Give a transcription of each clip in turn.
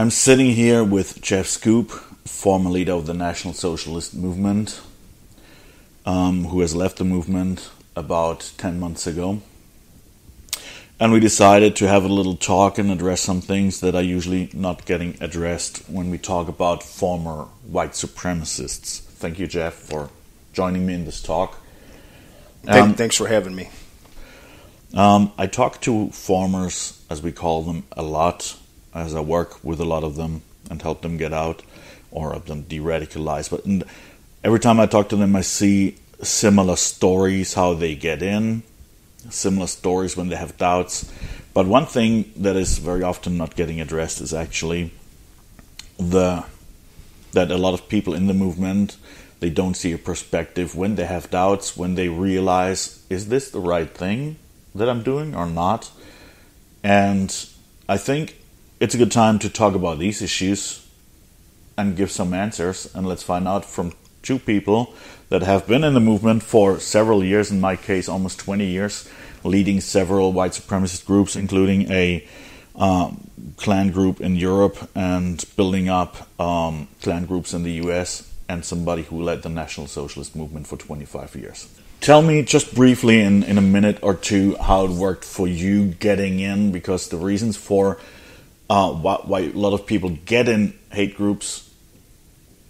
I'm sitting here with Jeff Schoep, former leader of the National Socialist Movement, who has left the movement about 10 months ago. And we decided to have a little talk and address some things that are usually not getting addressed when we talk about former white supremacists. Thank you, Jeff, for joining me in this talk. Thanks for having me. I talk to formers, as we call them, a lot, as I work with a lot of them and help them get out or help them de-radicalize. But every time I talk to them, I see similar stories, how they get in, similar stories when they have doubts. But one thing that is very often not getting addressed is actually that a lot of people in the movement, they don't see a perspective when they have doubts, when they realize, is this the right thing that I'm doing or not? And I think it's a good time to talk about these issues and give some answers. And let's find out from two people that have been in the movement for several years, in my case almost 20 years, leading several white supremacist groups, including a Klan group in Europe and building up Klan groups in the US, and somebody who led the National Socialist Movement for 25 years. Tell me just briefly in a minute or two how it worked for you getting in, because the reasons for why a lot of people get in hate groups,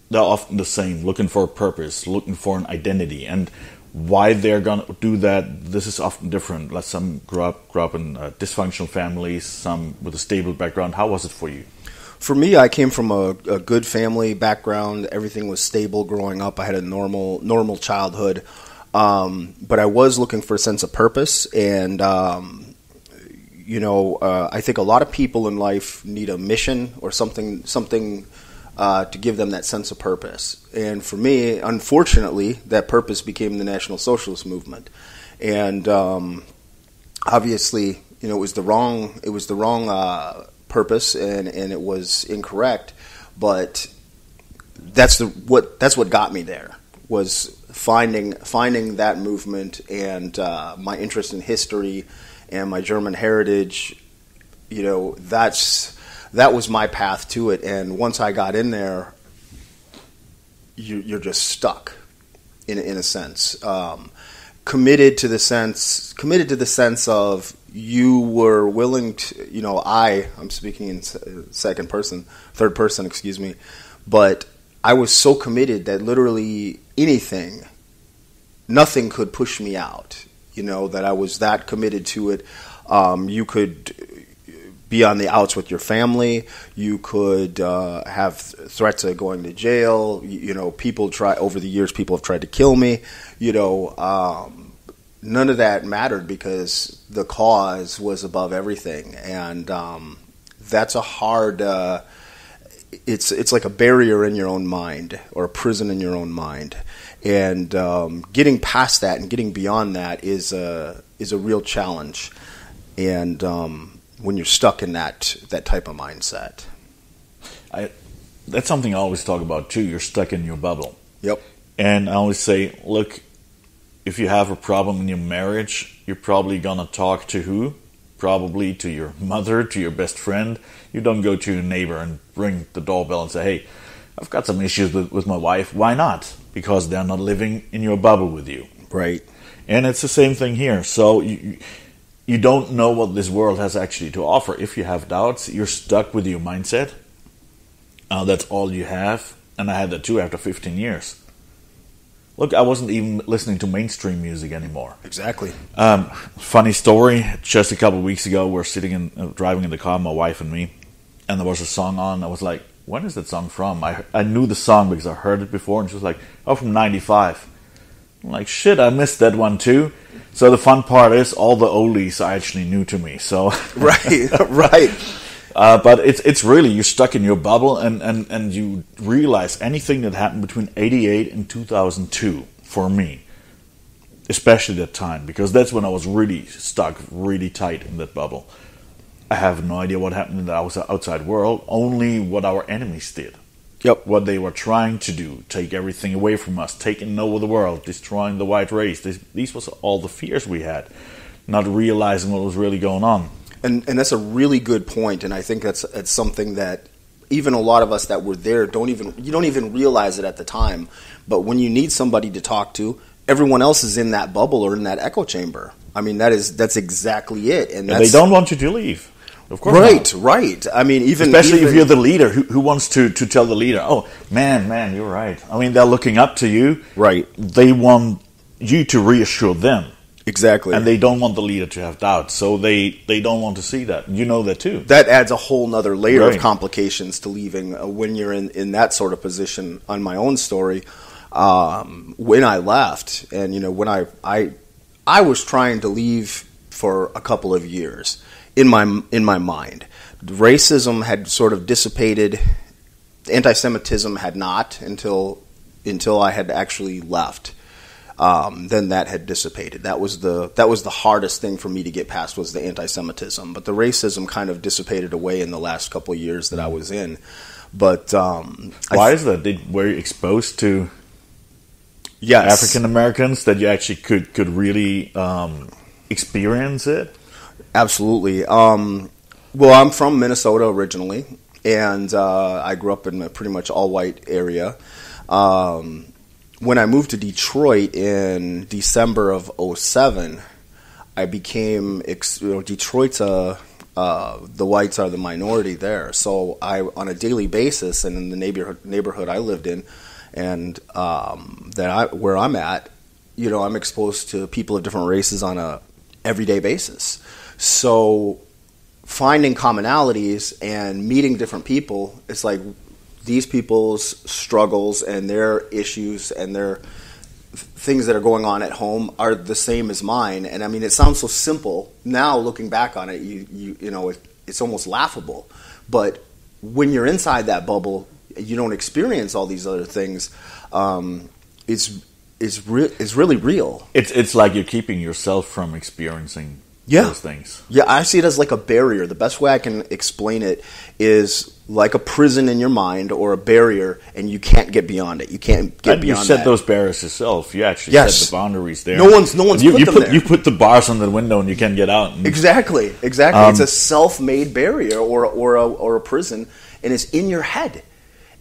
they're often the same, looking for a purpose, looking for an identity, and why they're going to do that, this is often different. Like some grew up in dysfunctional families, some with a stable background. How was it for you? For me, I came from a good family background. Everything was stable growing up. I had a normal childhood, but I was looking for a sense of purpose, and I think a lot of people in life need a mission or something to give them that sense of purpose. And for me, unfortunately, that purpose became the National Socialist Movement. And obviously, it was the wrong purpose, and it was incorrect. But that's what got me there, was finding that movement, and my interest in history and my German heritage. That was my path to it. And once I got in there, you're just stuck in a sense. Committed to the sense of you were willing to, I'm speaking in third person, excuse me, but I was so committed that literally nothing could push me out, that I was that committed to it. You could be on the outs with your family. You could have threats of going to jail. Over the years, people have tried to kill me. None of that mattered because the cause was above everything. And that's a hard. It's like a barrier in your own mind, or a prison in your own mind. And getting past that and getting beyond that is a real challenge. And when you're stuck in that type of mindset. That's something I always talk about too. You're stuck in your bubble. Yep. And I always say, look, if you have a problem in your marriage, you're probably going to talk to who? Probably to your mother, to your best friend. You don't go to your neighbor and ring the doorbell and say, hey, I've got some issues with my wife. Why not? Because they're not living in your bubble with you. Right. And it's the same thing here. So you don't know what this world has actually to offer. If you have doubts, you're stuck with your mindset. That's all you have. And I had that too after 15 years. Look, I wasn't even listening to mainstream music anymore. Exactly. Funny story. Just a couple of weeks ago, we're driving in the car, my wife and me, and there was a song on. I was like, when is that song from? I knew the song because I heard it before, and she was like, oh, from 95. I'm like, shit, I missed that one too. So the fun part is all the oldies are actually new to me. So right. But it's really, you're stuck in your bubble, and you realize anything that happened between 88 and 2002 for me, especially that time, because that's when I was really stuck, really tight in that bubble. I have no idea what happened in the outside world, only what our enemies did. Yep. What they were trying to do, take everything away from us, taking over the world, destroying the white race. These was all the fears we had, not realizing what was really going on. And that's a really good point, and I think that's something that even a lot of us that were there you don't even realize it at the time. But when you need somebody to talk to, everyone else is in that bubble or in that echo chamber. I mean, that's exactly it. And they don't want you to leave. Of course right. I mean, especially if you're the leader, who wants to tell the leader, oh, man, you're right. I mean, they're looking up to you. Right. They want you to reassure them. Exactly. And they don't want the leader to have doubts, so they don't want to see that. You know that too. That adds a whole nother layer of complications to leaving when you're in that sort of position. On my own story, when I left, and when I was trying to leave for a couple of years in my mind. Racism had sort of dissipated. Antisemitism had not until I had actually left. Then that had dissipated. That was the hardest thing for me to get past, was the anti-Semitism. But the racism kind of dissipated away in the last couple of years that I was in. But why is that? Were you exposed to African Americans that you actually could really experience it? Absolutely. Well, I'm from Minnesota originally, and I grew up in a pretty much all-white area. When I moved to Detroit in December of 2007, I became, Detroit's the whites are the minority there. So on a daily basis, and in the neighborhood I lived in, and where I'm at, I'm exposed to people of different races on a everyday basis. So finding commonalities and meeting different people, it's like these people's struggles and their issues and their things that are going on at home are the same as mine. And I mean, it sounds so simple now. Looking back on it, it's almost laughable. But when you're inside that bubble, you don't experience all these other things. It's really real. It's like you're keeping yourself from experiencing those things. Yeah, I see it as like a barrier. The best way I can explain it is like a prison in your mind, or a barrier, and you can't get beyond it. You can't get beyond that. You set those barriers yourself. You actually set the boundaries there. No one's put them there. You put the bars on the window, and you can't get out. Exactly. It's a self-made barrier or a prison, and it's in your head,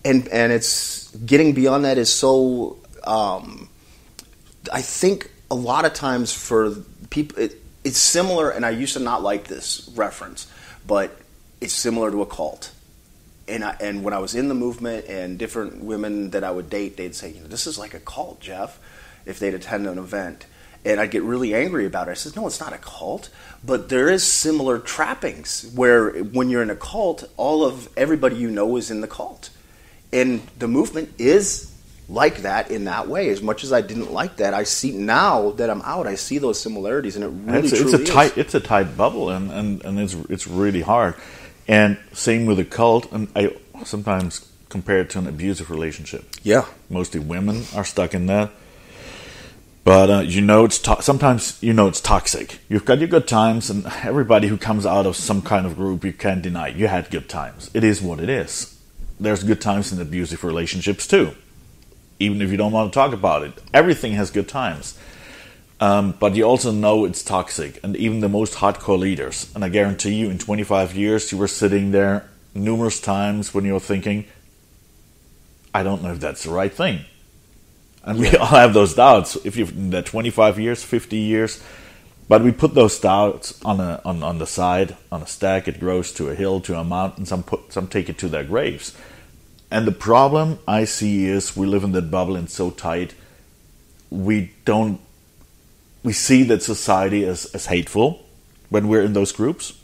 and it's getting beyond that is so. I think a lot of times for people, it's similar, and I used to not like this reference, but it's similar to a cult. And when I was in the movement, and different women that I would date, they'd say, this is like a cult, Jeff, if they'd attend an event. And I'd get really angry about it. I said, no, it's not a cult. But there is similar trappings where when you're in a cult, everybody you know is in the cult. And the movement is like that in that way. As much as I didn't like that, I see now that I'm out, I see those similarities, and it really truly is. It's a tight bubble, and it's really hard. And same with a cult, and I sometimes compare it to an abusive relationship. Yeah. Mostly women are stuck in that. But sometimes it's toxic. You've got your good times, and everybody who comes out of some kind of group, you can't deny you had good times. It is what it is. There's good times in abusive relationships too. Even if you don't want to talk about it. Everything has good times. But you also know it's toxic. And even the most hardcore leaders, and I guarantee you in 25 years, you were sitting there numerous times when you were thinking, I don't know if that's the right thing. And we all have those doubts. If you've in that 25 years, 50 years, but we put those doubts on the side, on a stack. It grows to a hill, to a mountain. Some take it to their graves. And the problem I see is we live in that bubble and so tight. We see that society as hateful when we're in those groups.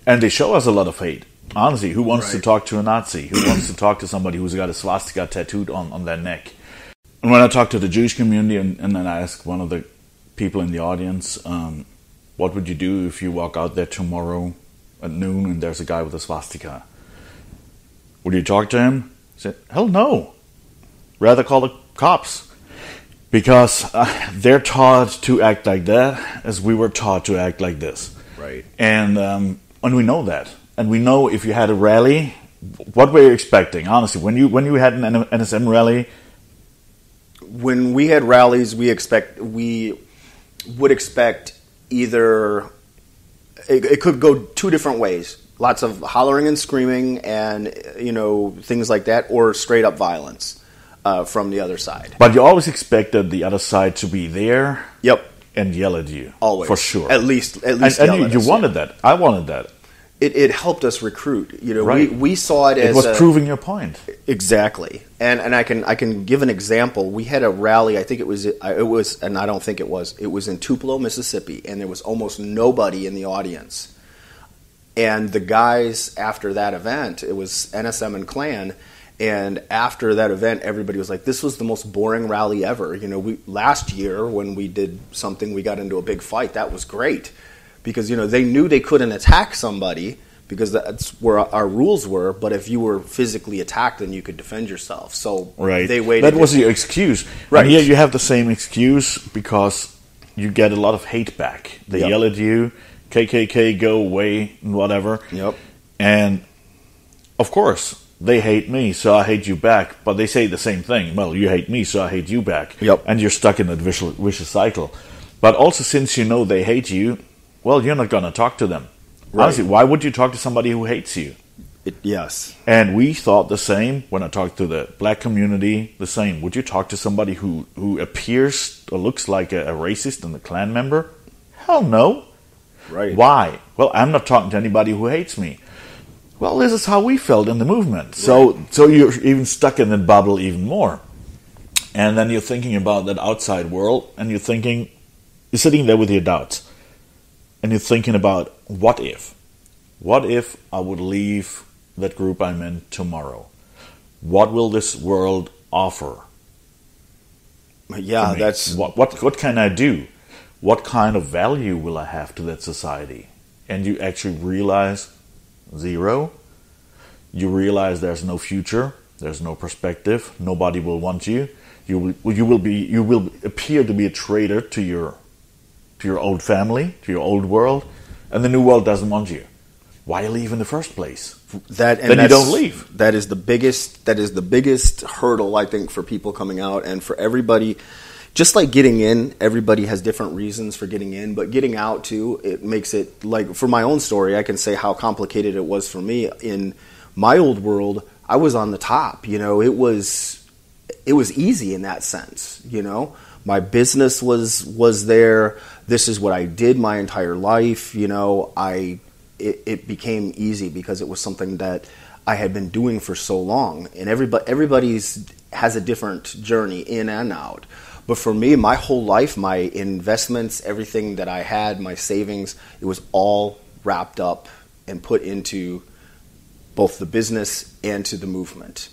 And they show us a lot of hate. Honestly, who wants to talk to a Nazi? Who wants to talk to somebody who's got a swastika tattooed on their neck? And when I talk to the Jewish community, and then I ask one of the people in the audience, what would you do if you walk out there tomorrow at noon and there's a guy with a swastika? Would you talk to him? I said, hell no. Rather call the cops. Because they're taught to act like that as we were taught to act like this. Right. And we know that. And we know if you had a rally, what were you expecting? Honestly, when you had an NSM rally? When we had rallies, we would expect either... It could go two different ways. Lots of hollering and screaming and, things like that, or straight up violence from the other side. But you always expected the other side to be there. Yep. And yell at you. Always. For sure. At least and yell at you us, wanted that. I wanted that. It helped us recruit. Right. We saw it as... It was proving your point. Exactly. And I can give an example. We had a rally, I think it was, and I don't think it was in Tupelo, Mississippi, and there was almost nobody in the audience. And the guys after that event, it was NSM and Klan, and after that event, everybody was like, this was the most boring rally ever. Last year when we did something, we got into a big fight. That was great. Because, they knew they couldn't attack somebody because that's where our rules were. But if you were physically attacked, then you could defend yourself. So they waited. That was your excuse. Right. And here you have the same excuse because you get a lot of hate back. They yell at you, KKK, go away, and whatever. Yep. And, of course, they hate me, so I hate you back. But they say the same thing. Well, you hate me, so I hate you back. Yep. And you're stuck in that vicious cycle. But also, since you know they hate you, well, you're not going to talk to them. Right. Honestly, why would you talk to somebody who hates you? Yes. And we thought the same when I talked to the black community, the same. Would you talk to somebody who appears or looks like a racist and a Klan member? Hell no. Right. Why? Well, I'm not talking to anybody who hates me. Well, this is how we felt in the movement. Right. So you're even stuck in that bubble even more. And then you're thinking about that outside world, and you're sitting there with your doubts. And you're thinking about, what if? What if I would leave that group I'm in tomorrow? What will this world offer? Yeah, that's... What can I do? What kind of value will I have to that society? And you actually realize zero. You realize there's no future, there's no perspective, nobody will want you. You will appear to be a traitor to your old family, to your old world, and the new world doesn't want you. Why leave in the first place? Then you don't leave. That is the biggest hurdle, I think, for people coming out, and for everybody. Just like getting in, everybody has different reasons for getting in, but getting out too, it makes it, like, for my own story, I can say how complicated it was for me. In my old world, I was on the top. It was easy in that sense. My business was there. This is what I did my entire life. It became easy because it was something that I had been doing for so long. And everybody's has a different journey in and out. But for me, my whole life, my investments, everything that I had, my savings, it was all wrapped up and put into both the business and to the movement.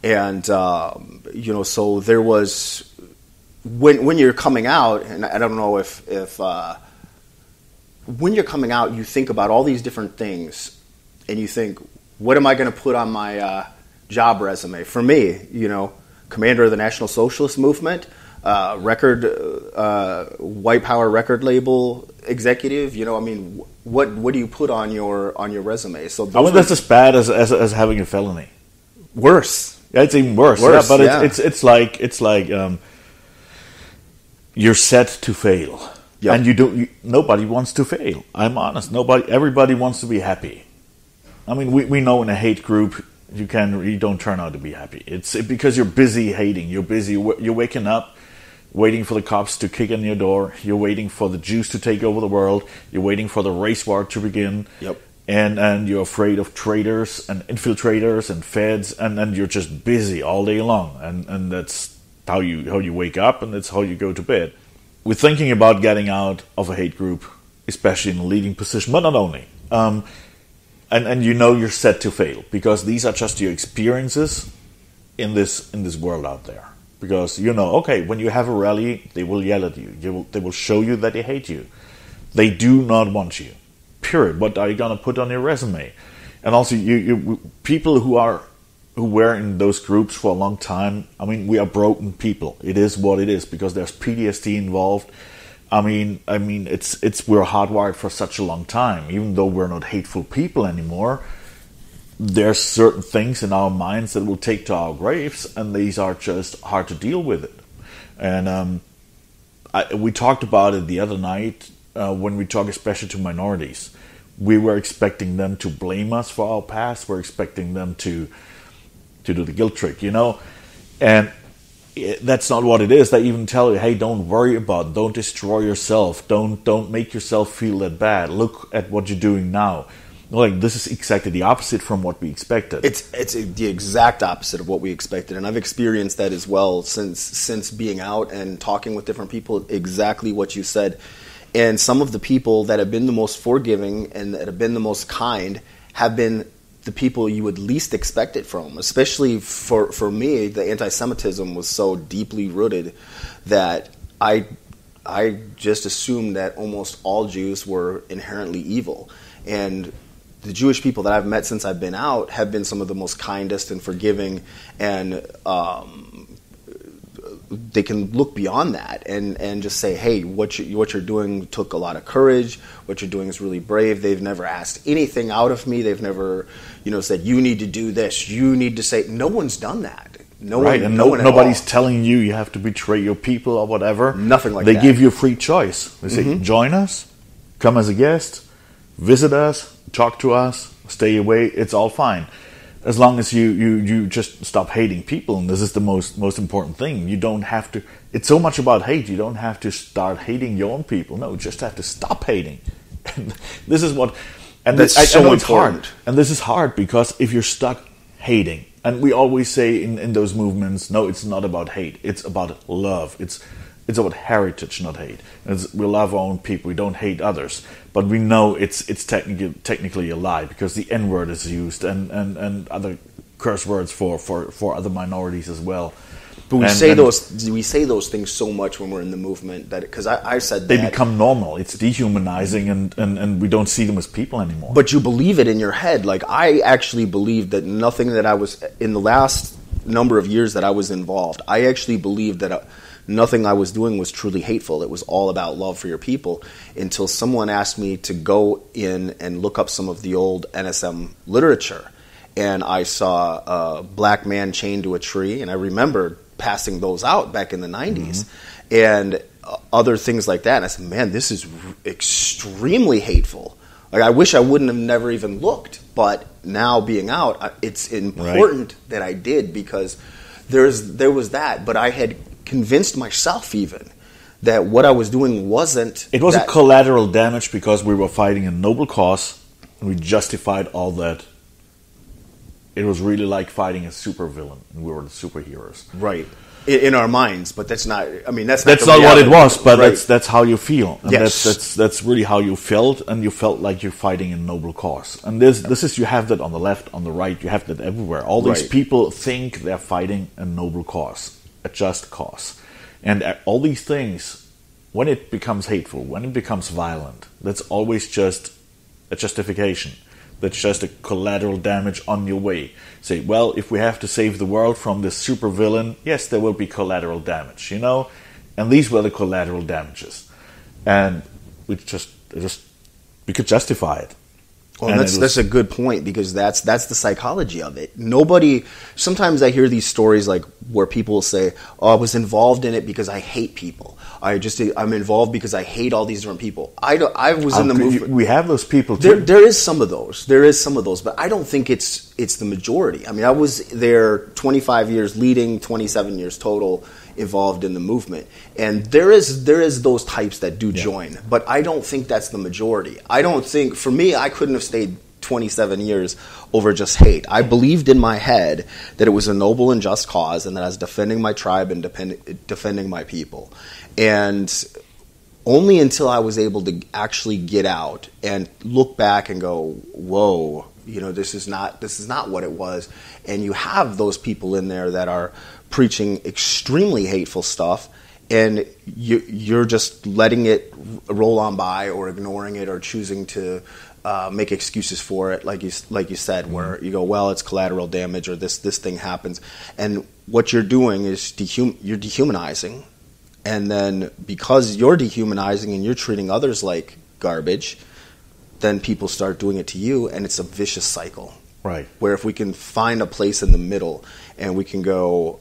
And, so there was, when you're coming out, and I don't know if when you're coming out, you think about all these different things, and you think, what am I going to put on my job resume? For me, commander of the National Socialist Movement, white power record label executive. What do you put on your resume? So that's as bad as having a felony. Worse. Yeah, it's even worse. Yeah, but it's like you're set to fail. Yep. And nobody wants to fail. I'm honest. Everybody wants to be happy. We know in a hate group you don't turn out to be happy. It's because you're busy hating. You're waking up, waiting for the cops to kick in your door. You're waiting for the Jews to take over the world. You're waiting for the race war to begin. Yep. And you're afraid of traitors and infiltrators and feds, and you're just busy all day long. And that's how you wake up, and that's how you go to bed. We're thinking about getting out of a hate group, especially in a leading position, but not only. And you're set to fail, because these are just your experiences in this world out there. Because okay, when you have a rally, they will yell at you. They will show you that they hate you. They do not want you. Period. What are you going to put on your resume? And also, people who were in those groups for a long time, we are broken people. It is what it is, because there's PTSD involved. We're hardwired for such a long time. Even though we're not hateful people anymore, there's certain things in our minds that will take to our graves, and these are just hard to deal with it. And we talked about it the other night when we talk especially to minorities. we were expecting them to blame us for our past. We're expecting them to do the guilt trick, and that's not what it is. They even tell you, hey, don't worry about it. Don't destroy yourself. Don't make yourself feel that bad. Look at what you're doing now. Like, this is exactly the opposite from what we expected. It's the exact opposite of what we expected, and I've experienced that as well since being out and talking with different people. Exactly what you said. And some of the people that have been the most forgiving and that have been the most kind have been the people you would least expect it from. Especially for me, the anti-Semitism was so deeply rooted that I just assumed that almost all Jews were inherently evil. And the Jewish people that I've met since I've been out have been some of the most kindest and forgiving, and they can look beyond that and just say, hey, what you're doing took a lot of courage. What you're doing is really brave. They've never asked anything out of me. They've never, said, you need to do this. You need to say. No one's done that. Nobody's telling you have to betray your people or whatever. Nothing like that. They give you a free choice. They say, join us, come as a guest, visit us, talk to us, stay away. It's all fine. As long as you just stop hating people, and this is the most important thing. You don't have to. It's so much about hate. You don't have to start hating your own people. No, you just have to stop hating. And this is what. And that's I know important. It's hard. And this is hard because if you're stuck hating, and we always say in those movements, no, it's not about hate. It's about love. It's about heritage, not hate. We love our own people. We don't hate others. But we know it's technically a lie because the N-word is used and other curse words for other minorities as well. But we say those things so much when we're in the movement that because I said that they become normal. It's dehumanizing and we don't see them as people anymore. But you believe it in your head. Like, I actually believed that nothing that I was in the last number of years that I was involved. I actually believed that nothing I was doing was truly hateful. It was all about love for your people until someone asked me to go in and look up some of the old NSM literature. And I saw a black man chained to a tree, and I remember passing those out back in the 90s and other things like that. And I said, man, this is extremely hateful. Like, I wish I wouldn't have never even looked. But now being out, it's important that I did because there was that. But I had convinced myself even that what I was doing wasn't. It was a collateral damage because we were fighting a noble cause and we justified all that. It was really like fighting a supervillain and we were the superheroes. Right. In our minds, but that's not. I mean, that's not what it was. But right. that's how you feel. And yes. that's really how you felt, and you felt like you're fighting a noble cause. And this is, you have that on the left, on the right. You have that everywhere. All these people think they're fighting a noble cause, a just cause, and all these things, when it becomes hateful, when it becomes violent, that's always just a justification. That's just a collateral damage on your way. Say, well, if we have to save the world from this supervillain, yes, there will be collateral damage, And these were the collateral damages, and we could justify it. Well, that's a good point because that's the psychology of it. Sometimes I hear these stories like where people will say, "Oh, I was involved in it because I hate people. I'm involved because I hate all these different people." I was in the movement. We have those people too. There is some of those, but I don't think it's the majority. I mean, I was there 25 years leading, 27 years total involved in the movement, and there is those types that do join, but I don't think that's the majority. I don't think, for me, I couldn't have stayed 27 years over just hate. I believed in my head that it was a noble and just cause, and that I was defending my tribe and defending my people. And only until I was able to actually get out and look back and go, whoa, this is not what it was. And you have those people in there that are preaching extremely hateful stuff, and you're just letting it roll on by or ignoring it or choosing to make excuses for it, like you said, where you go, well, it's collateral damage or this thing happens. And what you're doing is you're dehumanizing. And then because you're dehumanizing and you're treating others like garbage, then people start doing it to you, and it's a vicious cycle. Right. Where if we can find a place in the middle and we can go,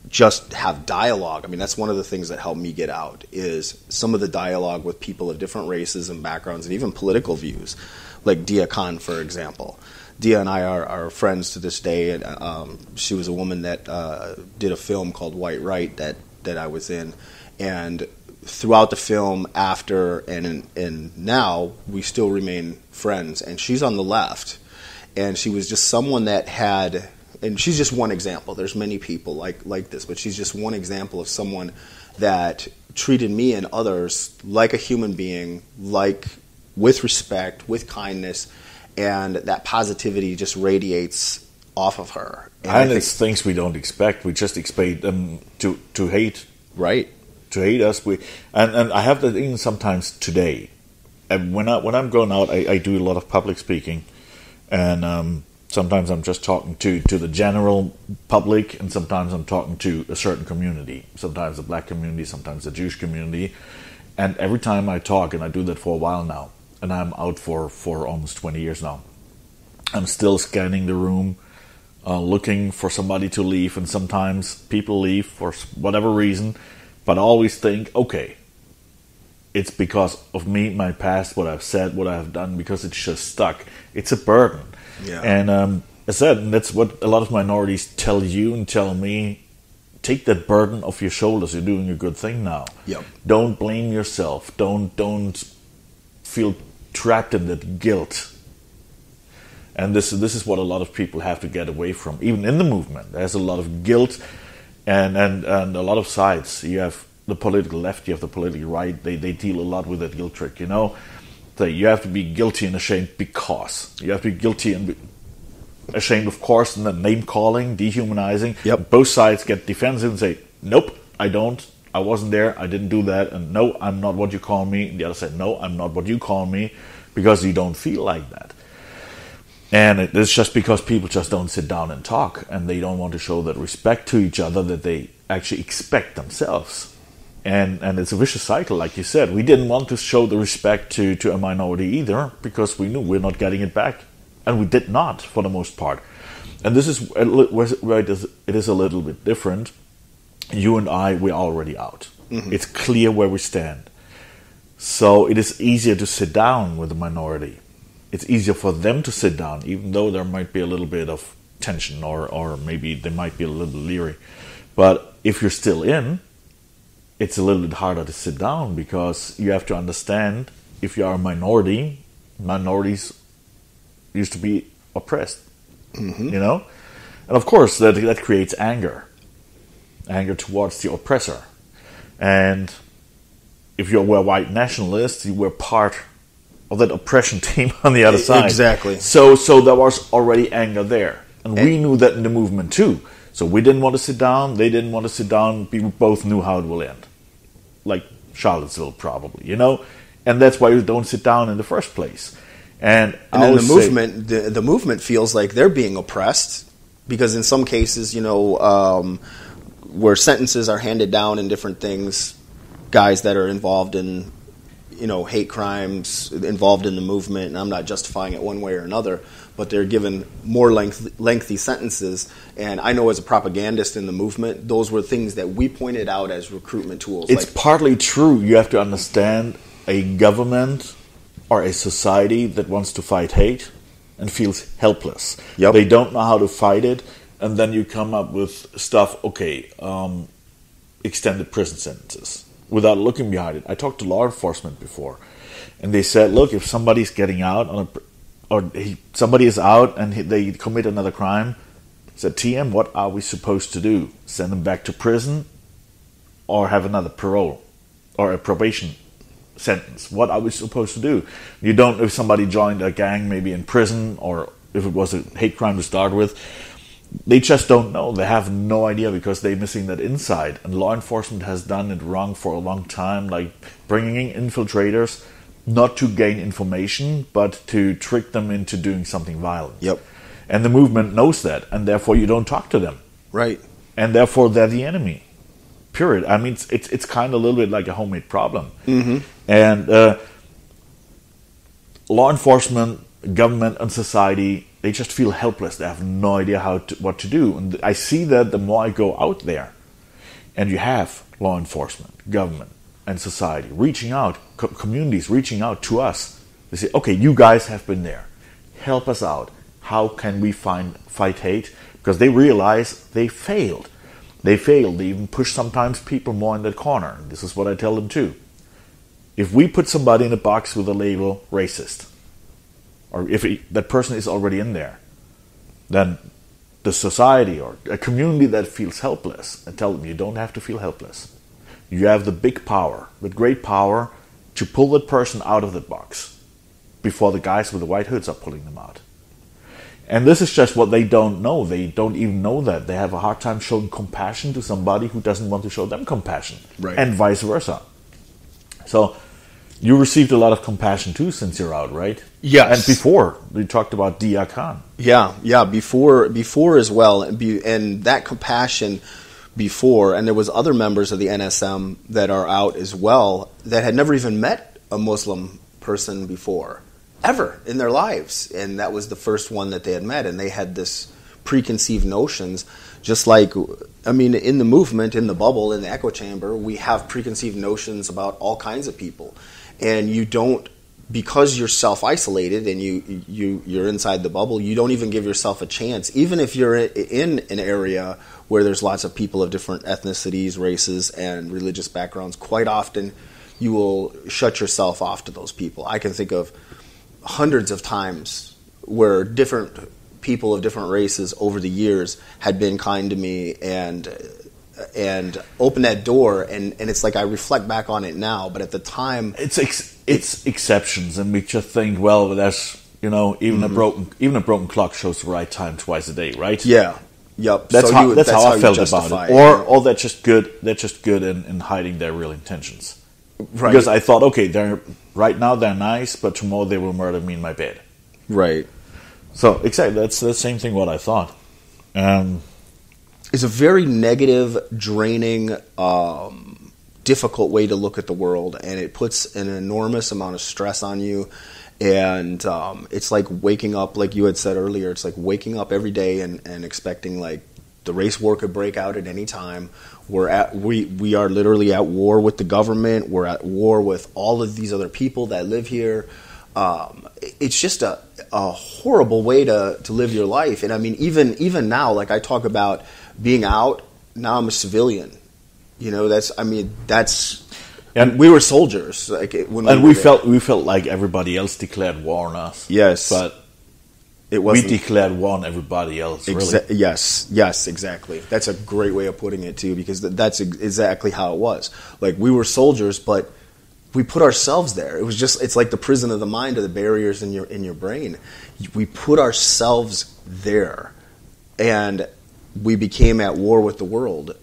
just have dialogue. I mean, that's one of the things that helped me get out, is some of the dialogue with people of different races and backgrounds and even political views, like Dia Khan, for example. Dia and I are friends to this day, and she was a woman that did a film called White Right that I was in, and throughout the film, after and now, we still remain friends. And she's on the left, and she was just someone that had, and she's just one example. There's many people like this, but she's just one example of someone that treated me and others like a human being, with respect, with kindness, and that positivity just radiates off of her. And it's things we don't expect. We just expect them to hate. Right. To hate us. And I have that even sometimes today. And when I'm going out, I do a lot of public speaking. And sometimes I'm just talking to the general public, and sometimes I'm talking to a certain community. Sometimes the black community, sometimes the Jewish community. And every time I talk, and I do that for a while now, and I'm out for almost 20 years now, I'm still scanning the room, looking for somebody to leave, and sometimes people leave for whatever reason, but I always think, okay, it's because of me, my past, what I've said, what I've done, because it's just stuck. It's a burden. Yeah. And I said, and that's what a lot of minorities tell you and tell me, take that burden off your shoulders. You're doing a good thing now. Yep. Don't blame yourself. Don't feel trapped in that guilt. And this is what a lot of people have to get away from. Even in the movement, there's a lot of guilt and a lot of sides. You have the political left, you have the political right. They deal a lot with that guilt trick, you know. You have to be guilty and ashamed because. You have to be guilty and ashamed, of course, and then name-calling, dehumanizing. Yep. Both sides get defensive and say, nope, I don't. I wasn't there. I didn't do that. And no, I'm not what you call me. The other side, no, I'm not what you call me, because you don't feel like that. And it's just because people just don't sit down and talk, and they don't want to show that respect to each other that they actually expect themselves. And it's a vicious cycle, like you said. We didn't want to show the respect to a minority either, because we knew we're not getting it back. And we did not, for the most part. And this is where it is a little bit different. You and I, we're already out. Mm-hmm. It's clear where we stand. So it is easier to sit down with the minority. It's easier for them to sit down, even though there might be a little bit of tension, or maybe they might be a little leery. But if you're still in, it's a little bit harder to sit down, because you have to understand, if you are a minority, minorities used to be oppressed, mm-hmm. you know? And of course, that creates anger towards the oppressor. And if you were white nationalists, you were part of that oppression team on the other side. Exactly. So there was already anger there. And we knew that in the movement too. So we didn't want to sit down, they didn't want to sit down, people both knew how it will end. Like Charlottesville, probably, you know? And that's why you don't sit down in the first place. And then the movement feels like they're being oppressed, because in some cases, you know, where sentences are handed down and different things, guys that are involved in, you know, hate crimes, involved in the movement, and I'm not justifying it one way or another, but they're given more lengthy sentences. And I know as a propagandist in the movement, those were things that we pointed out as recruitment tools. It's partly true. You have to understand, a government or a society that wants to fight hate and feels helpless. Yep. They don't know how to fight it, and then you come up with stuff, extended prison sentences, without looking behind it. I talked to law enforcement before, and they said, look, if somebody's getting out, somebody is out and they commit another crime, said, TM, what are we supposed to do? Send them back to prison, or have another parole or a probation sentence? What are we supposed to do? You don't, if somebody joined a gang maybe in prison, or if it was a hate crime to start with, they just don't know. They have no idea, because they're missing that insight. And law enforcement has done it wrong for a long time, like bringing in infiltrators, not to gain information, but to trick them into doing something violent. Yep. And the movement knows that, and therefore you don't talk to them. Right. And therefore they're the enemy. Period. I mean, it's kind of a little bit like a homemade problem. Mm-hmm. And law enforcement, government, and society, they just feel helpless. They have no idea what to do. And I see that the more I go out there. And you have law enforcement, government, and society reaching out, communities reaching out to us. They say, okay, you guys have been there. Help us out. How can we fight hate? Because they realize they failed. They failed. They even push sometimes people more in that corner. This is what I tell them too. If we put somebody in a box with a label racist, or if that person is already in there, then the society or a community that feels helpless, and tell them you don't have to feel helpless. You have the big power, the great power to pull that person out of that box before the guys with the white hoods are pulling them out. And this is just what they don't know. They don't even know that. They have a hard time showing compassion to somebody who doesn't want to show them compassion. Right. And vice versa. So you received a lot of compassion too since you're out, right? Yes. And before, we talked about Dia Khan. Yeah, before as well. And that compassion before, and there was other members of the NSM that are out as well that had never even met a Muslim person before, ever in their lives. And that was the first one that they had met, and they had this preconceived notions, just like, I mean, in the movement, in the bubble, in the echo chamber, we have preconceived notions about all kinds of people. And you don't, because you're self-isolated and you're inside the bubble, you don't even give yourself a chance. Even if you're in an area where there's lots of people of different ethnicities, races, and religious backgrounds, quite often you will shut yourself off to those people. I can think of hundreds of times where different people of different races over the years had been kind to me and opened that door, and it's like I reflect back on it now, but at the time it's exceptions, and we just think, well, that's, you know, even a broken clock shows the right time twice a day, right? Yeah. Yep. That's how I felt about it. Or it. They're just good in hiding their real intentions. Right. Because I thought, okay, right now they're nice, but tomorrow they will murder me in my bed. Right. So exactly, that's the same thing what I thought. It's a very negative, draining, difficult way to look at the world, and it puts an enormous amount of stress on you. And it's like waking up, like you had said earlier, it's like waking up every day and expecting like the race war could break out at any time. We are literally at war with the government. We're at war with all of these other people that live here. It's just a horrible way to live your life. And I mean, even now, like I talk about being out, now I'm a civilian. You know, and we were soldiers. Like we felt like everybody else declared war on us. Yes, but it wasn't. We declared war on everybody else. Really. Yes, exactly. That's a great way of putting it too, because that's exactly how it was. Like we were soldiers, but we put ourselves there. It's like the prison of the mind, or the barriers in your brain. We put ourselves there, and we became at war with the world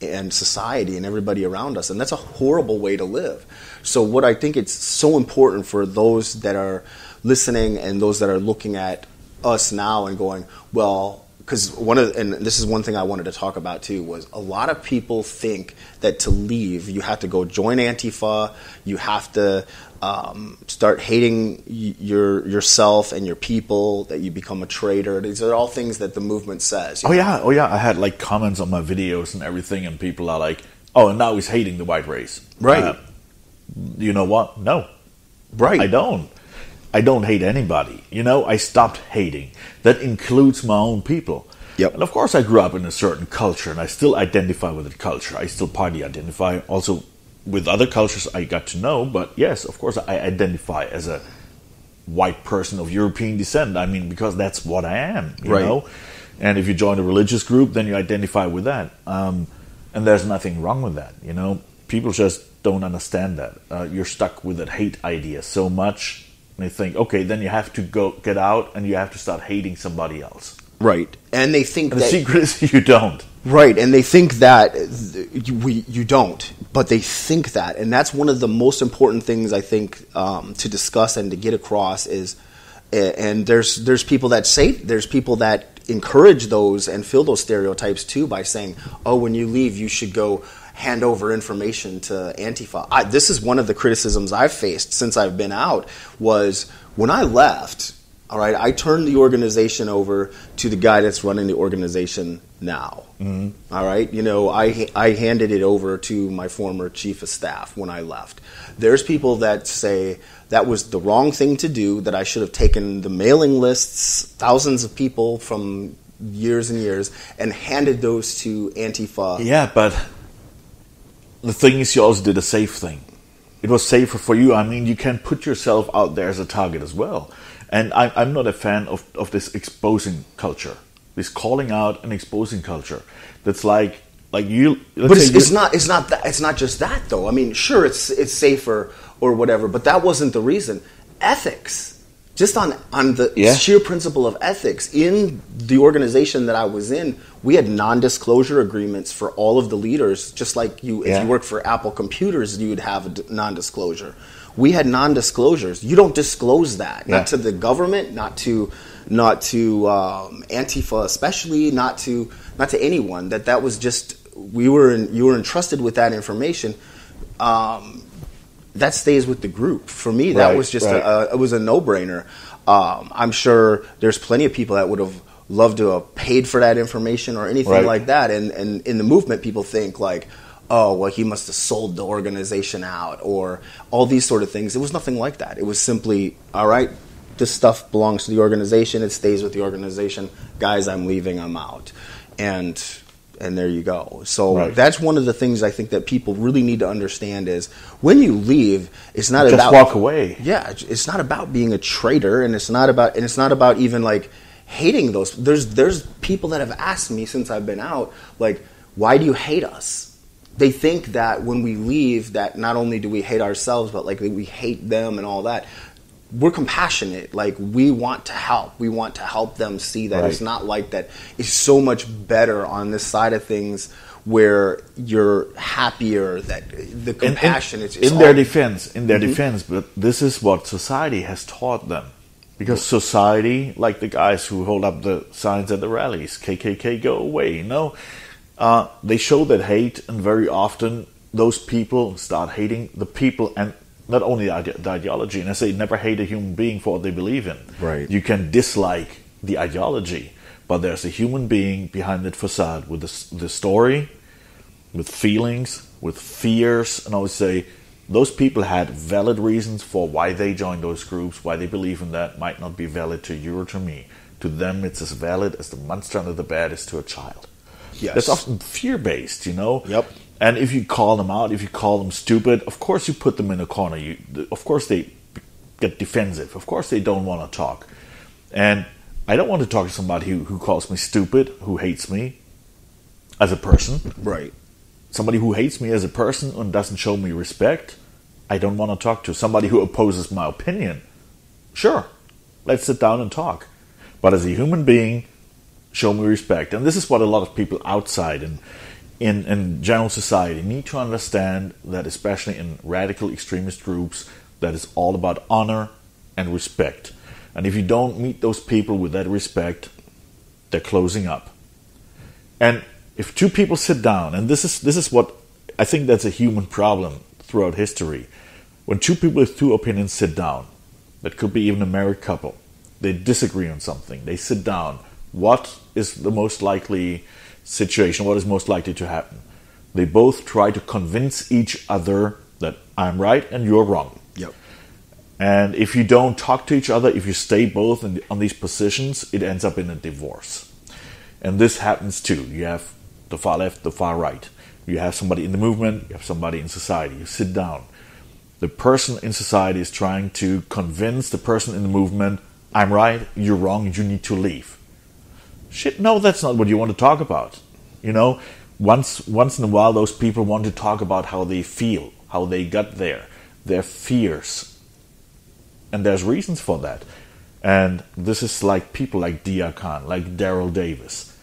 and society and everybody around us, and that's a horrible way to live. So what I think it's so important for those that are listening and those that are looking at us now and going, well, because and this is one thing I wanted to talk about too, was a lot of people think that to leave you have to go join Antifa, you have to start hating yourself and your people, that you become a traitor. These are all things that the movement says. Oh yeah. I had like comments on my videos and everything, and people are like, "Oh, and now he's hating the white race." Right. You know what? No. Right. I don't hate anybody. You know, I stopped hating. That includes my own people. Yep. And of course, I grew up in a certain culture, and I still identify with that culture. I still partly identify also with other cultures I got to know, but yes, of course, I identify as a white person of European descent. I mean, because that's what I am, you know? And if you join a religious group, then you identify with that. And there's nothing wrong with that, you know? People just don't understand that. You're stuck with that hate idea so much, and they think, okay, then you have to get out and you have to start hating somebody else. Right. And they think the secret is you don't. Right, and they think that you don't, but they think that, and that's one of the most important things I think to discuss and to get across is, and there's people that encourage those and fill those stereotypes too by saying, oh, when you leave, you should go hand over information to Antifa. This is one of the criticisms I've faced since I've been out, was when I left, All right, I turned the organization over to the guy that's running the organization now. All right, I handed it over to my former chief of staff when I left. There's people that say that was the wrong thing to do, that I should have taken the mailing lists, thousands of people from years and years, and handed those to Antifa. Yeah, but the thing is, you also did a safe thing. It was safer for you. I mean, you can put yourself out there as a target as well. And I'm not a fan of this exposing culture, this calling out and exposing culture. That's like you. But it's not just that though. I mean, sure, it's safer or whatever, but that wasn't the reason. Ethics, just on the sheer principle of ethics in the organization that I was in, we had non-disclosure agreements for all of the leaders. Just like if you worked for Apple Computers, you would have a non-disclosure. We had non-disclosures. You don't disclose that, not to the government, not to Antifa, especially not to anyone. That was just you were entrusted with that information. That stays with the group. For me, that was just it was a no-brainer. I'm sure there's plenty of people that would have loved to have paid for that information or anything like that. And in the movement, people think like, oh, well, he must have sold the organization out or all these sort of things. It was nothing like that. It was simply, all right, this stuff belongs to the organization. It stays with the organization. Guys, I'm leaving. I'm out. And there you go. So that's one of the things I think that people really need to understand is when you leave, it's not just about walk away. Yeah, it's not about being a traitor, and it's not about even like hating those. There's people that have asked me since I've been out, like, why do you hate us? They think that when we leave, that not only do we hate ourselves, but like we hate them and all that. We're compassionate. Like, we want to help. We want to help them see that it's not like that. It's so much better on this side of things where you're happier, that the compassion is in their defense, but this is what society has taught them. Because society, like the guys who hold up the signs at the rallies, KKK, go away, they show that hate, and very often those people start hating the people, and not only the ideology. And I say never hate a human being for what they believe in. Right. You can dislike the ideology, but there's a human being behind that facade with the story, with feelings, with fears. And I would say those people had valid reasons for why they joined those groups, why they believe in that. Might not be valid to you or to me. To them, it's as valid as the monster under the bed is to a child. Yes. That's often fear-based, Yep. And if you call them out, if you call them stupid, of course you put them in a corner. Of course they get defensive. Of course they don't want to talk. And I don't want to talk to somebody who calls me stupid, who hates me as a person. Right. Somebody who hates me as a person and doesn't show me respect, I don't want to talk to. Somebody who opposes my opinion, sure, let's sit down and talk. But as a human being, show me respect. And this is what a lot of people outside and in general society need to understand, that especially in radical extremist groups, that is all about honor and respect. And if you don't meet those people with that respect, they're closing up. And if two people sit down, and this is what I think that's a human problem throughout history, when two people with two opinions sit down, that could be even a married couple, they disagree on something, they sit down, what is the most likely situation, what is most likely to happen? They both try to convince each other that I'm right and you're wrong. Yep. And if you don't talk to each other, if you stay both on these positions, it ends up in a divorce. And this happens too. You have the far left, the far right. You have somebody in the movement, you have somebody in society. You sit down. The person in society is trying to convince the person in the movement, I'm right, you're wrong, you need to leave. Shit, no, that's not what you want to talk about. Once in a while, those people want to talk about how they feel, how they got there, their fears. And there's reasons for that. And this is like people like Dia Khan, like Darrell Davis.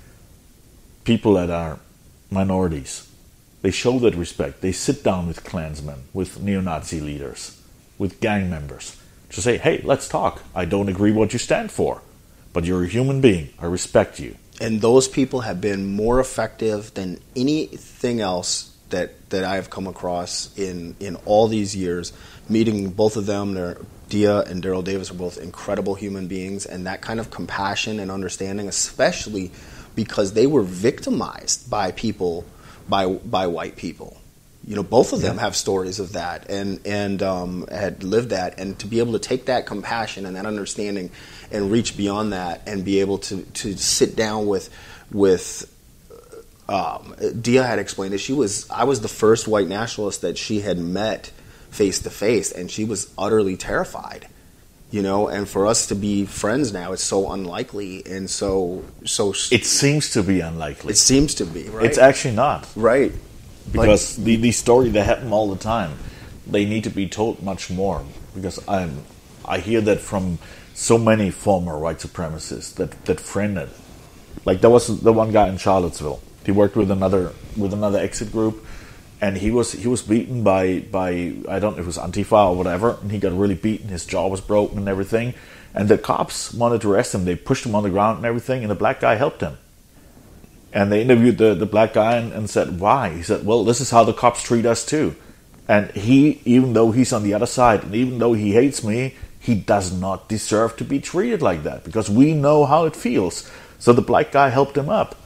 People that are minorities. They show that respect. They sit down with Klansmen, with neo-Nazi leaders, with gang members, to say, hey, let's talk. I don't agree what you stand for, but you're a human being. I respect you. And those people have been more effective than anything else that I've come across in all these years. Meeting both of them, they're Dia and Darrell Davis are both incredible human beings, and that kind of compassion and understanding, especially because they were victimized by people, by white people. You know, both of them have stories of that, and had lived that, and to be able to take that compassion and that understanding and reach beyond that, and be able to sit down with Dia had explained it. I was the first white nationalist that she had met face to face, and she was utterly terrified. You know, and for us to be friends now, it's so unlikely, and so. It seems to be unlikely. It seems to be, right? It's actually not, right? Because the story, they happen all the time. They need to be told much more, because I hear that from so many former white supremacists that friended. Like, there was the one guy in Charlottesville. He worked with another exit group, and he was beaten by I don't know if it was Antifa or whatever, and he got really beaten. His jaw was broken and everything. And the cops wanted to arrest him. They pushed him on the ground and everything, and the black guy helped him. And they interviewed the black guy and said, why? He said, well, this is how the cops treat us too. And he, even though he's on the other side, and even though he hates me, he does not deserve to be treated like that, because we know how it feels. So the black guy helped him up.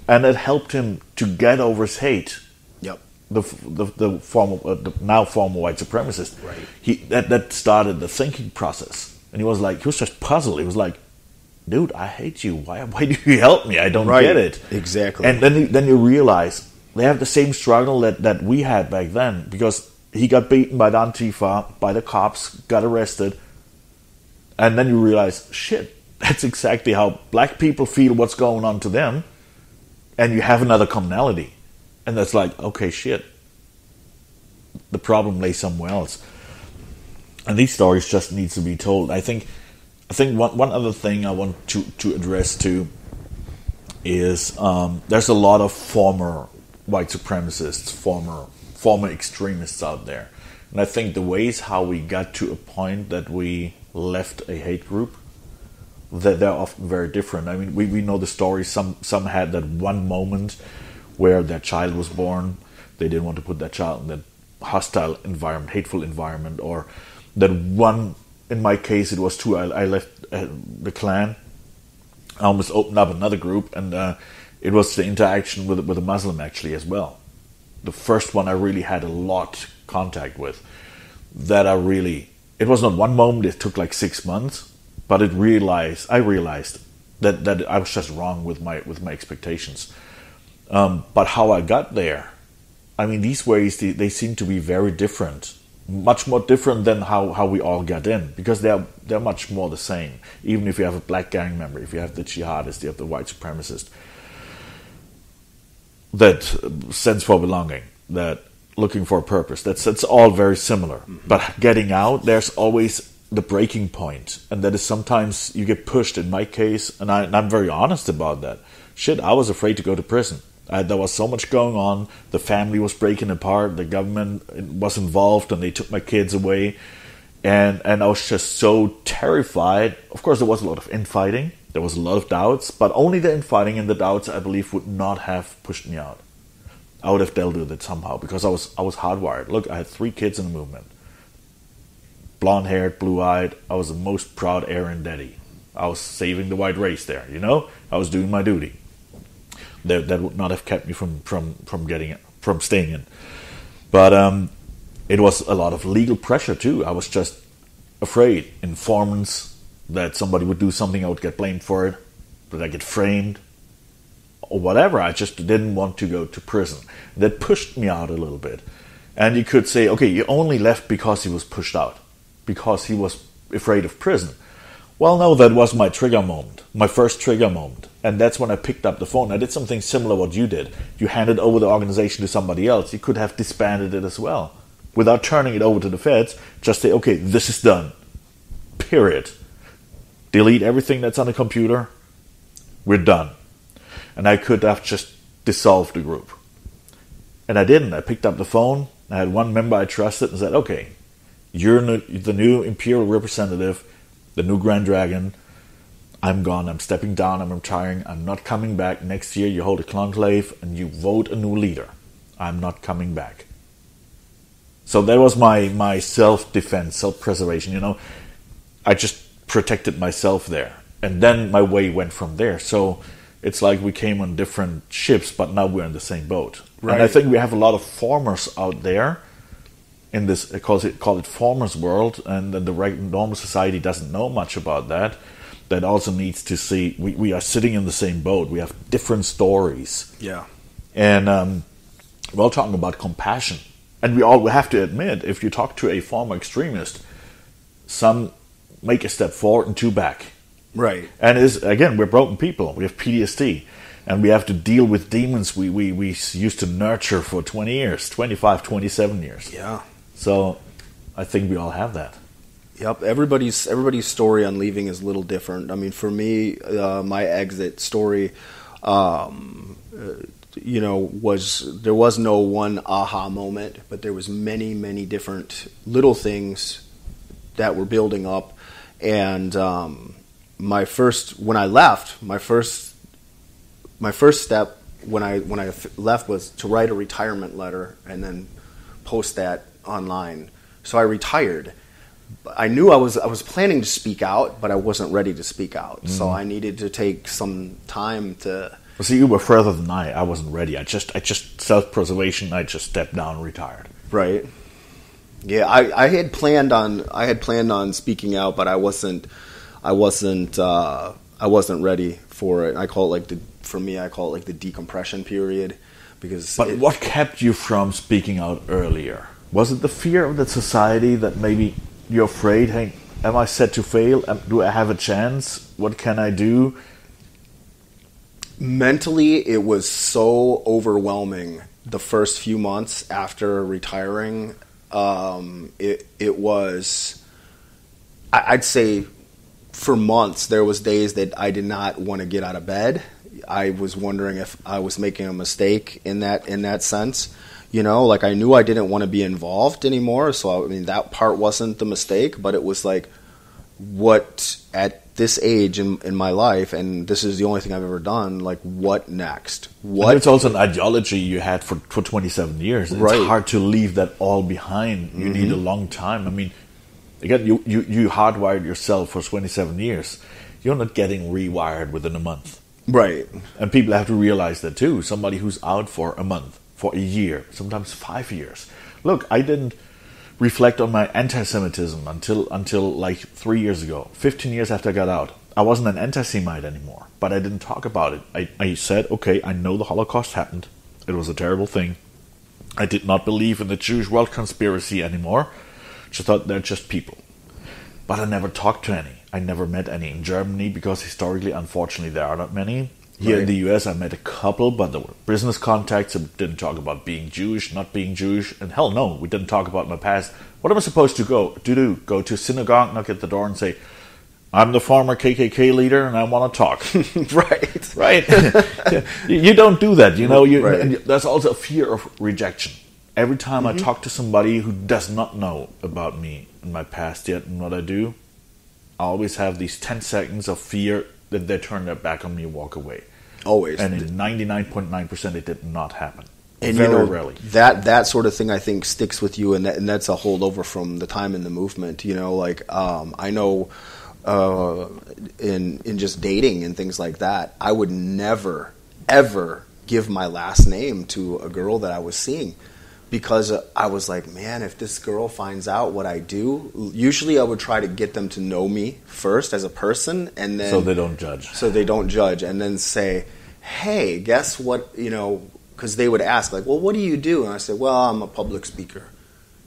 And it helped him to get over his hate. Yep. The now former white supremacist. Right. That started the thinking process. And he was just puzzled. He was like, dude, I hate you. Why do you help me? I don't get it. Exactly. And then you realize they have the same struggle that we had back then, because he got beaten by the Antifa, by the cops, got arrested, and then you realize, shit, that's exactly how black people feel what's going on to them, and you have another commonality. And that's like, okay, shit, the problem lays somewhere else. And these stories just needs to be told. I think one other thing I want to address too is there's a lot of former white supremacists, former extremists out there, and I think the ways how we got to a point that we left a hate group, that they're often very different. I mean, we know the story. Some had that one moment where their child was born. They didn't want to put that child in that hostile environment, hateful environment, or that one. In my case, it was two. I left the Klan. I almost opened up another group, and it was the interaction with a Muslim actually as well. The first one I really had a lot contact with. It was not one moment. It took like 6 months, but I realized that I was just wrong with my expectations. But how I got there, I mean, these ways they seem to be very different. Much more different than how we all got in, because they're much more the same. Even if you have a black gang member, if you have the jihadist, you have the white supremacist, that sense for belonging, that looking for a purpose, that's all very similar. Mm-hmm. But getting out, there's always the breaking point, and that is sometimes you get pushed. In my case, and I'm very honest about that. Shit, I was afraid to go to prison. There was so much going on. The family was breaking apart. The government was involved, and they took my kids away. And I was just so terrified. Of course, there was a lot of infighting. There was a lot of doubts. But only the infighting and the doubts, I believe, would not have pushed me out. I would have dealt with it somehow, because I was hardwired. Look, I had 3 kids in the movement. Blonde-haired, blue-eyed. I was the most proud Aryan daddy. I was saving the white race there, you know? I was doing my duty. That would not have kept me from staying in. But it was a lot of legal pressure too. I was just afraid. Informants, that somebody would do something, I would get blamed for it, that I get framed, or whatever. I just didn't want to go to prison. That pushed me out a little bit. And you could say, okay, you only left because he was pushed out, because he was afraid of prison. Well, no, that was my trigger moment, my first trigger moment. And that's when I picked up the phone. I did something similar what you did. You handed over the organization to somebody else. You could have disbanded it as well, without turning it over to the feds. Just say, okay, this is done. Period. Delete everything that's on the computer. We're done. And I could have just dissolved the group. And I didn't. I picked up the phone. I had one member I trusted and said, okay, you're the new imperial representative, the new Grand Dragon. I'm gone. I'm stepping down. I'm retiring. I'm not coming back. Next year you hold a conclave and you vote a new leader. I'm not coming back. So that was my self-defense, self-preservation. I just protected myself there, and then my way went from there. So it's like we came on different ships, but now we're in the same boat. Right. And I think we have a lot of farmers out there in this, call it farmers world, and the normal society doesn't know much about that. That also needs to see we are sitting in the same boat. We have different stories. Yeah. And we're all talking about compassion. And we all have to admit, if you talk to a former extremist, some make a step forward and two back. Right. And again, we're broken people. We have PTSD. And we have to deal with demons we used to nurture for 20 years, 25, 27 years. Yeah. So I think we all have that. Yep. Everybody's story on leaving is a little different. I mean, for me, my exit story, there was no one aha moment, but there was many, many different little things that were building up. And my first step when I left was to write a retirement letter and then post that online. So I retired. I knew I was planning to speak out, but I wasn't ready to speak out. Mm. So I needed to take some time to. Well, see, you were further than I. I wasn't ready. I just self-preservation. I just stepped down and retired. Right. Yeah, I had planned on speaking out, but I wasn't ready for it. I call it the decompression period, because. But what kept you from speaking out earlier? Was it the fear of the society that maybe you're afraid? Hey, am I set to fail? Do I have a chance? What can I do? Mentally, it was so overwhelming the first few months after retiring. It was, I'd say, for months, there was days that I did not want to get out of bed. I was wondering if I was making a mistake in that sense. Like I knew I didn't want to be involved anymore. So, I mean, that part wasn't the mistake, but it was like, what at this age in my life, and this is the only thing I've ever done, like, what next? What? And it's also an ideology you had for 27 years. It's right. hard to leave that all behind. You need a long time. I mean, again, you hardwired yourself for 27 years. You're not getting rewired within a month. Right. And people have to realize that too. Somebody who's out for a month, for a year, sometimes 5 years. Look, I didn't reflect on my anti-Semitism until like 3 years ago. 15 years after I got out. I wasn't an anti-Semite anymore, but I didn't talk about it. I said, okay, I know the Holocaust happened. It was a terrible thing. I did not believe in the Jewish world conspiracy anymore. Just thought they're just people. But I never talked to any. I never met any in Germany, because historically, unfortunately, there are not many. Here in the US, I met a couple, but there were business contacts. I didn't talk about being Jewish, not being Jewish, and hell no, we didn't talk about my past. What am I supposed to do? Go to synagogue, knock at the door, and say, I'm the former KKK leader, and I want to talk. Right. You don't do that, Right. And there's also a fear of rejection. Every time I talk to somebody who does not know about me and my past yet and what I do, I always have these 10 seconds of fear that they turn their back on me and walk away. Always. And in 99.9% it did not happen. And very rarely. That sort of thing, I think, sticks with you, and that's a holdover from the time in the movement. I know in just dating and things like that, I would never, ever give my last name to a girl that I was seeing, because I was like, man, if this girl finds out what I do, usually I would try to get them to know me first as a person, and then so they don't judge, and then say, hey, guess what, because they would ask, like, well, what do you do? And I said, well, I'm a public speaker.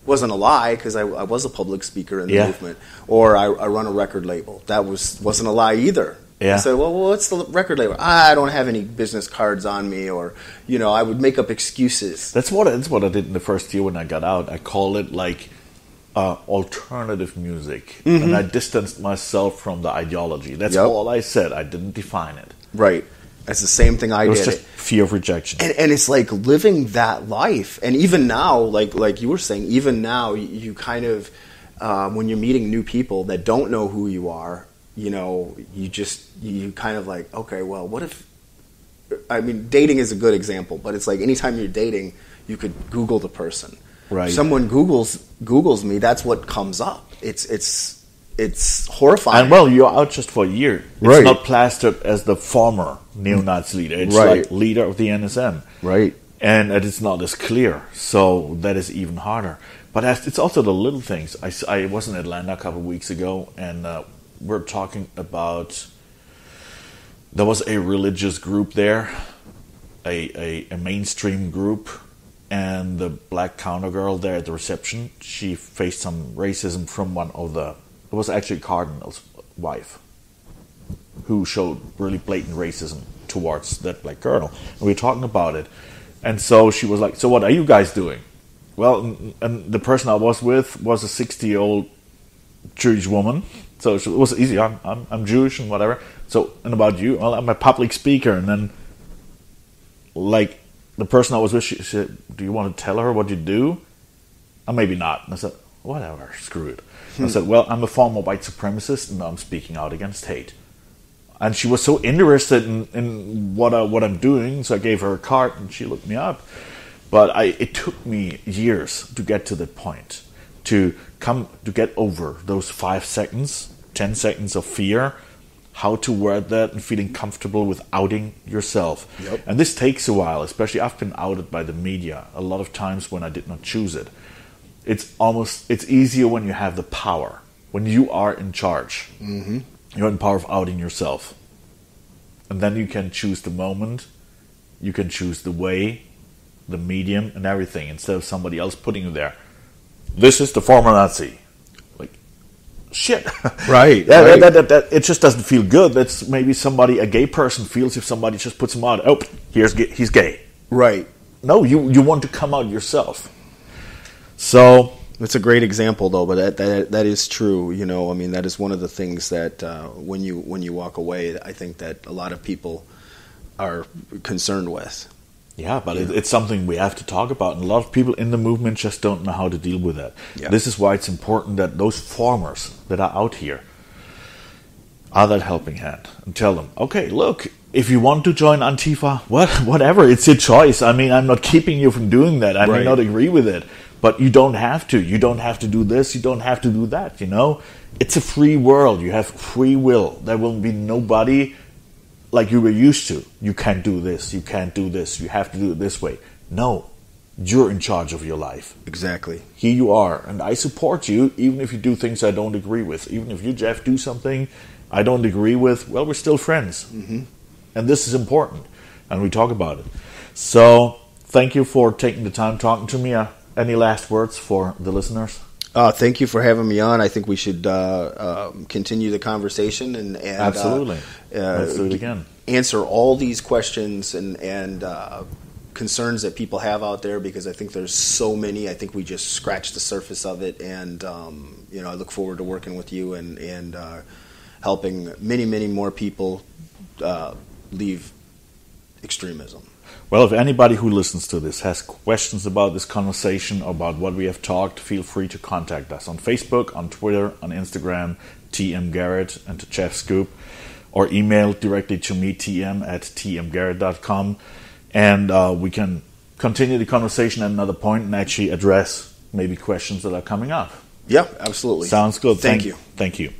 It wasn't a lie, because I was a public speaker in the movement. Or I run a record label. That wasn't a lie either. Yeah. I said, well, what's the record label? I don't have any business cards on me, or, I would make up excuses. That's what I did in the first year when I got out. I called it like alternative music. And I distanced myself from the ideology. That's all I said. I didn't define it. Right. That's the same thing I did. It was just fear of rejection. And it's like living that life. And even now, like you were saying, even now, you kind of, when you're meeting new people that don't know who you are, you kind of like, okay, well, what if, dating is a good example, but it's like anytime you're dating, you could Google the person. Right. Someone Googles me, that's what comes up. It's horrifying. And well, you're out just for a year. It's Right. not plastered as the former neo-Nazi leader. It's Right. like leader of the NSM. Right. And it is not as clear. So that is even harder. But it's also the little things. I was in Atlanta a couple of weeks ago, and we're talking about... There was a religious group there, a mainstream group, and the black counter girl there at the reception, she faced some racism from one of the... It was actually Cardinal's wife who showed really blatant racism towards that black girl. And we were talking about it. And so she was like, so what are you guys doing? Well, and the person I was with was a 60-year-old Jewish woman. So it was easy. I'm Jewish and whatever. So, and about you? Well, I'm a public speaker. And then, like, the person I was with, she said, do you want to tell her what you do? Or maybe not. And I said, whatever, screw it. I said, well, I'm a former white supremacist, and I'm speaking out against hate. And she was so interested in what I'm doing, so I gave her a card, and she looked me up. But it took me years to get to that point, to get over those 5 seconds, 10 seconds of fear, how to word that and feeling comfortable with outing yourself. Yep. And this takes a while, especially I've been outed by the media a lot of times when I did not choose it. It's easier when you have the power, when you are in charge. Mm-hmm. You're in power of outing yourself. And then you can choose the moment, you can choose the way, the medium, and everything, instead of somebody else putting you there. This is the former Nazi. Like, shit. Right. That it just doesn't feel good. That's maybe a gay person feels if somebody just puts him out. Oh, he's gay. Right. No, you want to come out yourself. So it's a great example, though. But that is true. You know, I mean, that is one of the things that when you walk away, I think that a lot of people are concerned with. Yeah, but it's something we have to talk about, and a lot of people in the movement just don't know how to deal with that. Yeah. This is why it's important that those formers that are out here are that helping hand, and tell them, okay, look, if you want to join Antifa, whatever, it's your choice. I mean, I'm not keeping you from doing that. I may not agree with it, but you don't have to. You don't have to do this. You don't have to do that, you know? It's a free world. You have free will. There will be nobody like you were used to. You can't do this. You can't do this. You have to do it this way. No. You're in charge of your life. Exactly. Here you are. And I support you, even if you do things I don't agree with. Even if you, Jeff, do something I don't agree with, well, we're still friends. Mm-hmm. And this is important. And we talk about it. So, thank you for taking the time talking to me. Any last words for the listeners? Thank you for having me on. I think we should continue the conversation and absolutely. Let's do it again. Answer all these questions and concerns that people have out there, because I think there's so many. I think we just scratched the surface of it, and I look forward to working with you and helping many, many more people leave extremism. Well, if anybody who listens to this has questions about this conversation, about what we have talked, feel free to contact us on Facebook, on Twitter, on Instagram, TM Garret, and to Jeff Schoep, or email directly to me, tm@tmgarret.com, and we can continue the conversation at another point and actually address maybe questions that are coming up. Yeah, absolutely. Sounds good. Thank you. Thank you.